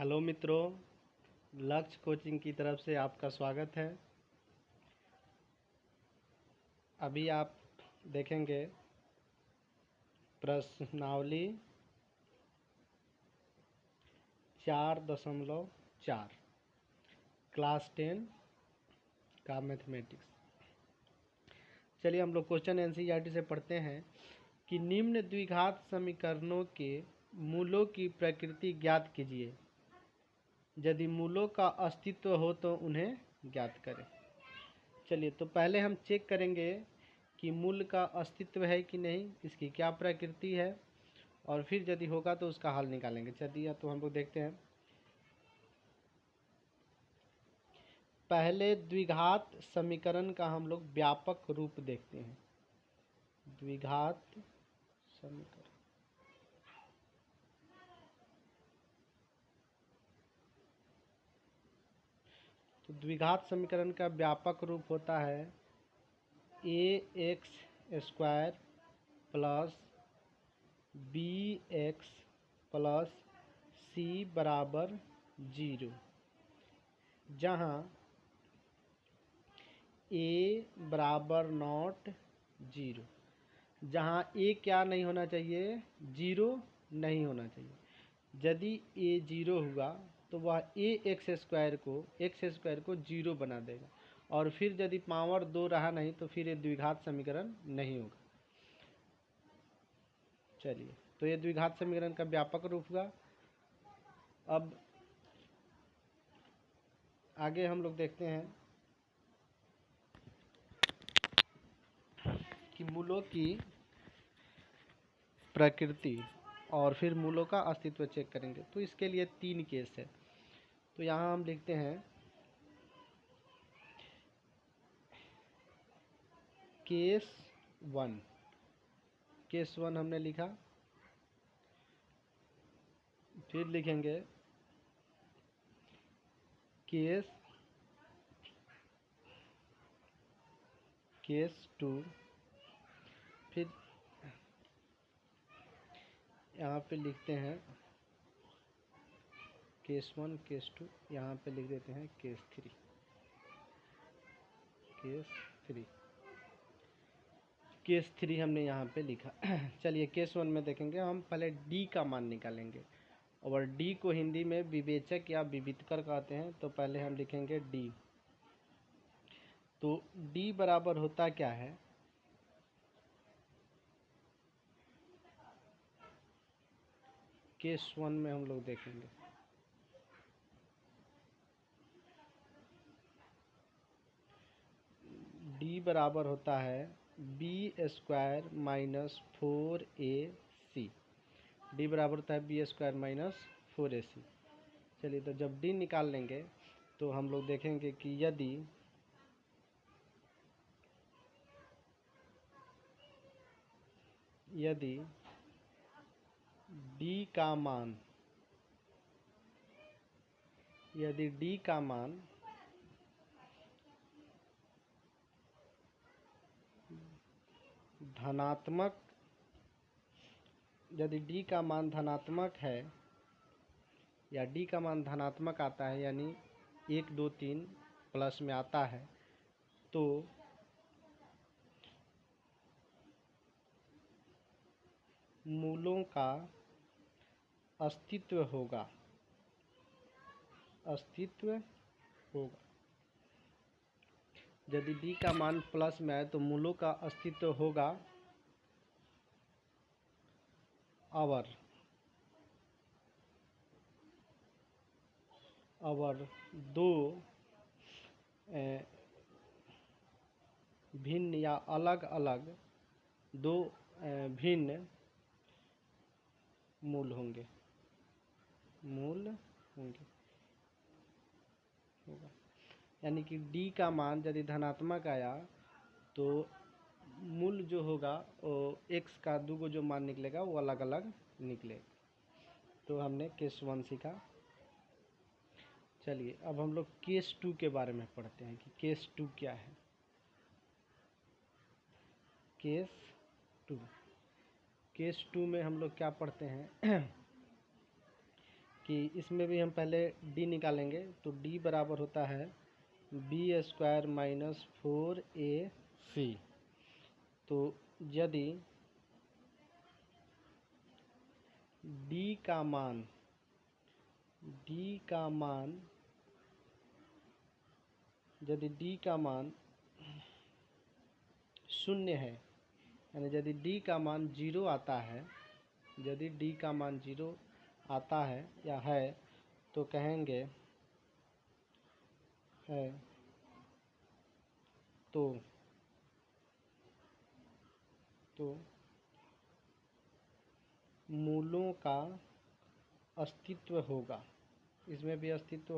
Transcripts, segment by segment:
Hello मित्रों, लक्ष्य coaching की तरफ से आपका स्वागत है। अभी आप देखेंगे प्रश्नावली 4.4 क्लास 10 का मैथमेटिक्स। चलिए हम लोग क्वेश्चन एनसीईआरटी से पढ़ते हैं कि निम्न द्विघात समीकरणों के मूलों की प्रकृति ज्ञात कीजिए। यदि मूलों का अस्तित्व हो तो उन्हें ज्ञात करें। चलिए तो पहले हम चेक करेंगे कि मूल का अस्तित्व है कि नहीं, इसकी क्या प्रकृति है, और फिर यदि होगा तो उसका हल निकालेंगे। चलिए तो हम लोग देखते हैं। पहले द्विघात समीकरण का हम लोग व्यापक रूप देखते हैं। द्विघात समीकरण, तो द्विघात समीकरण का व्यापक रूप होता है ax² plus bx plus c बराबर 0, जहाँ a बराबर नॉट 0, जहाँ a क्या नहीं होना चाहिए, 0 नहीं होना चाहिए। यदि a 0 हुआ तो वह x² को 0 बना देगा, और फिर यदि पावर 2 रहा नहीं तो फिर ये द्विघात समीकरण नहीं होगा। चलिए तो ये द्विघात समीकरण का व्यापक रूप हुआ। अब आगे हम लोग देखते हैं कि मूलों की प्रकृति और फिर मूलों का अस्तित्व चेक करेंगे। तो इसके लिए 3 केस है। तो यहाँ हम लिखते हैं केस 1 हमने लिखा, फिर लिखेंगे केस 2, फिर यहाँ पे लिखते हैं केस 1 केस 2, यहाँ पे लिख देते हैं केस 3 हमने यहाँ पे लिखा। चलिए केस 1 में देखेंगे। हम पहले डी का मान निकालेंगे, और डी को हिंदी में विवेचक या विविधकर कहते हैं। तो पहले हम लिखेंगे डी। तो डी बराबर होता क्या है, केस 1 में हम लोग देखेंगे डी बराबर होता है b² माइनस 4ac। डी बराबर होता है b² माइनस 4ac। चलिए तो जब डी निकाल लेंगे तो हम लोग देखेंगे कि यदि डी का मान धनात्मक, यदि डी का मान धनात्मक है या डी का मान धनात्मक आता है, यानी 1 2 3 प्लस में आता है, तो मूलों का अस्तित्व होगा। यदि डी का मान प्लस में आए तो मूलों का अस्तित्व होगा। अवर दो भिन्न या अलग अलग दो भिन्न मूल होंगे होगा। यानी कि डी का मान यदि धनात्मक आया तो मूल जो होगा वो x का 2 को जो मान निकलेगा वो अलग अलग निकलेगा। तो हमने केस 1 सीखा। चलिए अब हम लोग केस 2 के बारे में पढ़ते हैं कि केस 2 क्या है। केस 2 में हम लोग क्या पढ़ते हैं कि इसमें भी हम पहले डी निकालेंगे, तो डी बराबर होता है बी स्क्वायर माइनस 4ac। तो यदि डी का मान यदि डी का मान शून्य है, यानी यदि डी का मान 0 आता है, यदि डी का मान 0 आता है या है, तो कहेंगे है तो मूलों का अस्तित्व होगा। इसमें भी अस्तित्व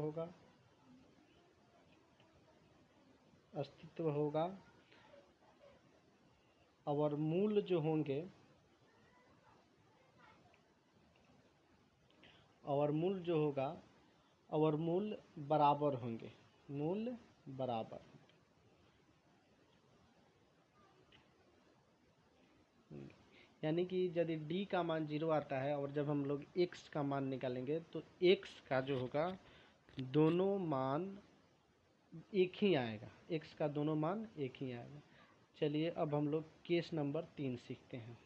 होगा और मूल जो होंगे और मूल बराबर होंगे, मूल बराबर। यानी कि यदि d का मान 0 आता है और जब हम लोग x का मान निकालेंगे तो x का जो होगा दोनों मान एक ही आएगा, x का दोनों मान एक ही आएगा। चलिए अब हम लोग केस नंबर 3 सीखते हैं।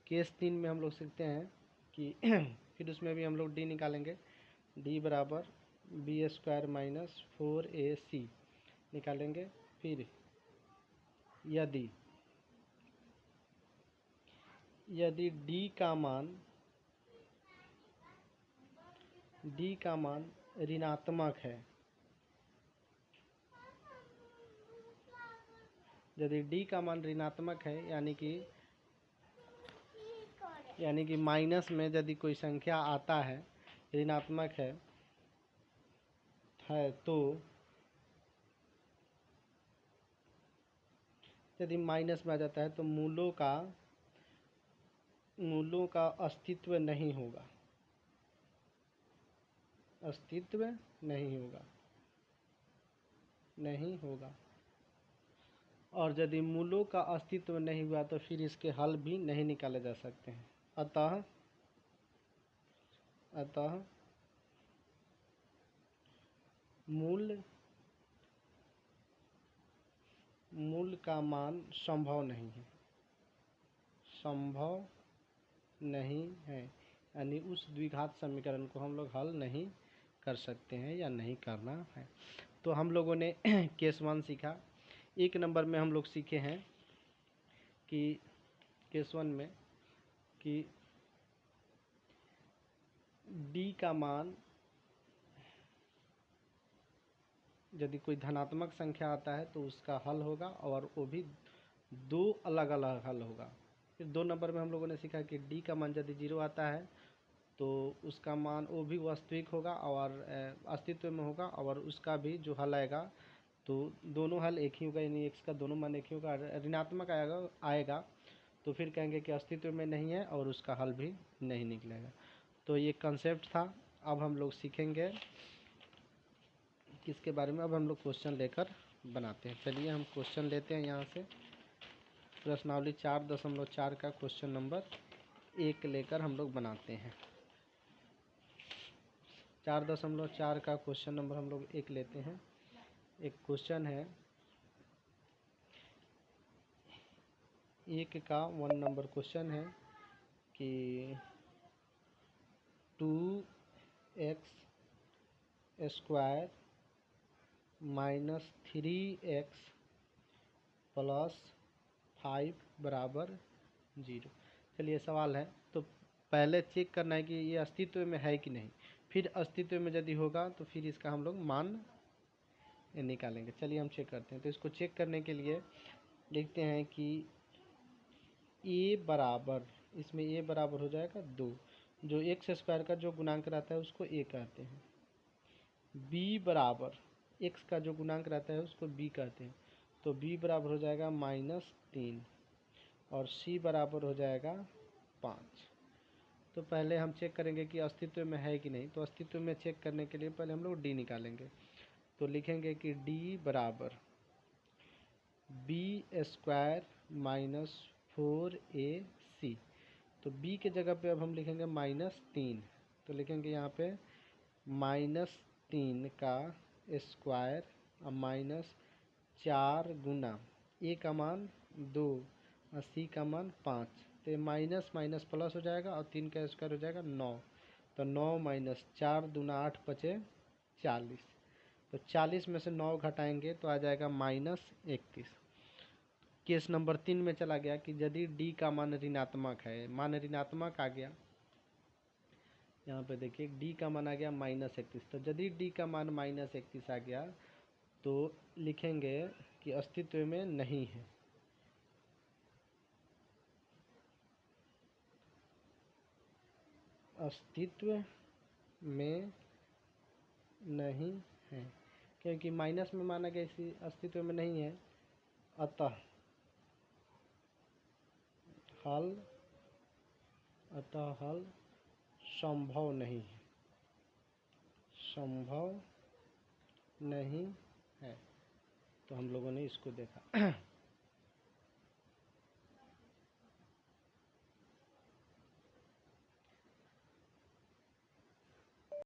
केस 3 में हम लोग सीखते हैं कि फिर उसमें भी हम लोग d निकालेंगे। d बराबर बी स्क्वायर माइनस 4ac निकालेंगे। फिर यदि d का मान ऋणात्मक है, यदि d का मान ऋणात्मक है यानी कि माइनस में यदि कोई संख्या आता है, ऋणात्मक है तो यदि माइनस में आ जाता है तो मूलों का अस्तित्व नहीं होगा, नहीं होगा। और यदि मूलों का अस्तित्व नहीं हुआ तो फिर इसके हल भी नहीं निकाले जा सकते हैं। अतः मूल का मान संभव नहीं है, यानी उस द्विघात समीकरण को हम लोग हल नहीं कर सकते हैं या नहीं करना है। तो हम लोगों ने केस 1 सीखा। 1 नंबर में हम लोग सीखे हैं कि केस 1 में कि d का मान यदि कोई धनात्मक संख्या आता है तो उसका हल होगा और वो भी 2 अलग अलग हल होगा। फिर 2 नंबर में हम लोगों ने सीखा कि d का मान यदि 0 आता है तो उसका मान वो भी वास्तविक होगा और अस्तित्व में होगा और उसका भी जो हल आएगा तो दोनों हल एक ही होगा, यानी x का दोनों मान एक ही होगा। ऋणात्मक आएगा तो फिर कहेंगे कि अस्तित्व में नहीं है और उसका हल भी नहीं निकलेगा। तो ये कंसेप्ट था। अब हम लोग सीखेंगे किसके बारे में, अब हम लोग क्वेश्चन लेकर बनाते हैं। चलिए हम क्वेश्चन लेते हैं यहाँ से। प्रश्नावली 4.4 का क्वेश्चन नंबर 1 लेकर हम लोग बनाते हैं। 4.4 का क्वेश्चन नंबर हम लोग 1 लेते हैं। एक क्वेश्चन है 1 का 1 नंबर क्वेश्चन है कि 2x square minus 3x plus 5 बराबर 0। चलिए सवाल है तो पहले चेक करना है कि ये अस्तित्व में है कि नहीं। फिर अस्तित्व में यदि होगा तो फिर इसका हम लोग मान निकालेंगे। चलिए हम चेक करते हैं। तो इसको चेक करने के लिए देखते हैं कि a बराबर, इसमें a बराबर हो जाएगा 2, जो x स्क्वायर का जो गुणांक रहता है उसको a कहते हैं। b बराबर x का जो गुणांक रहता है उसको b कहते हैं, तो b बराबर हो जाएगा -3 और c बराबर हो जाएगा 5। तो पहले हम चेक करेंगे कि अस्तित्व में है कि नहीं। तो अस्तित्व में चेक करने के लिए पहले हम लोग d निकालेंगे। तो लिखेंगे कि d बराबर b स्क्वायर माइनस 4ac। तो b के जगह पे अब हम लिखेंगे -3, तो लिखेंगे यहाँ पे -3 का स्क्वायर और -4 गुना a का मान 2 और c का मान 5। तो माइनस माइनस प्लस हो जाएगा और 3 का स्क्वायर हो जाएगा 9। तो 9 - 4 दूना 8 बचे 40। तो 40 में से 9 घटाएंगे तो आ जाएगा -31। केस नंबर 3 में चला गया कि यदि d का मान ऋणात्मक है, मान ऋणात्मक आ गया, यहाँ पे देखिए d का मान आ गया -31। तो यदि d का मान -31 आ गया तो लिखेंगे कि अस्तित्व में नहीं है। अस्तित्व में नहीं है, क्योंकि माइनस में माना गया इसी अस्तित्व में नहीं है। अतः हल संभव नहीं है, संभव नहीं है। तो हम लोगों ने इसको देखा।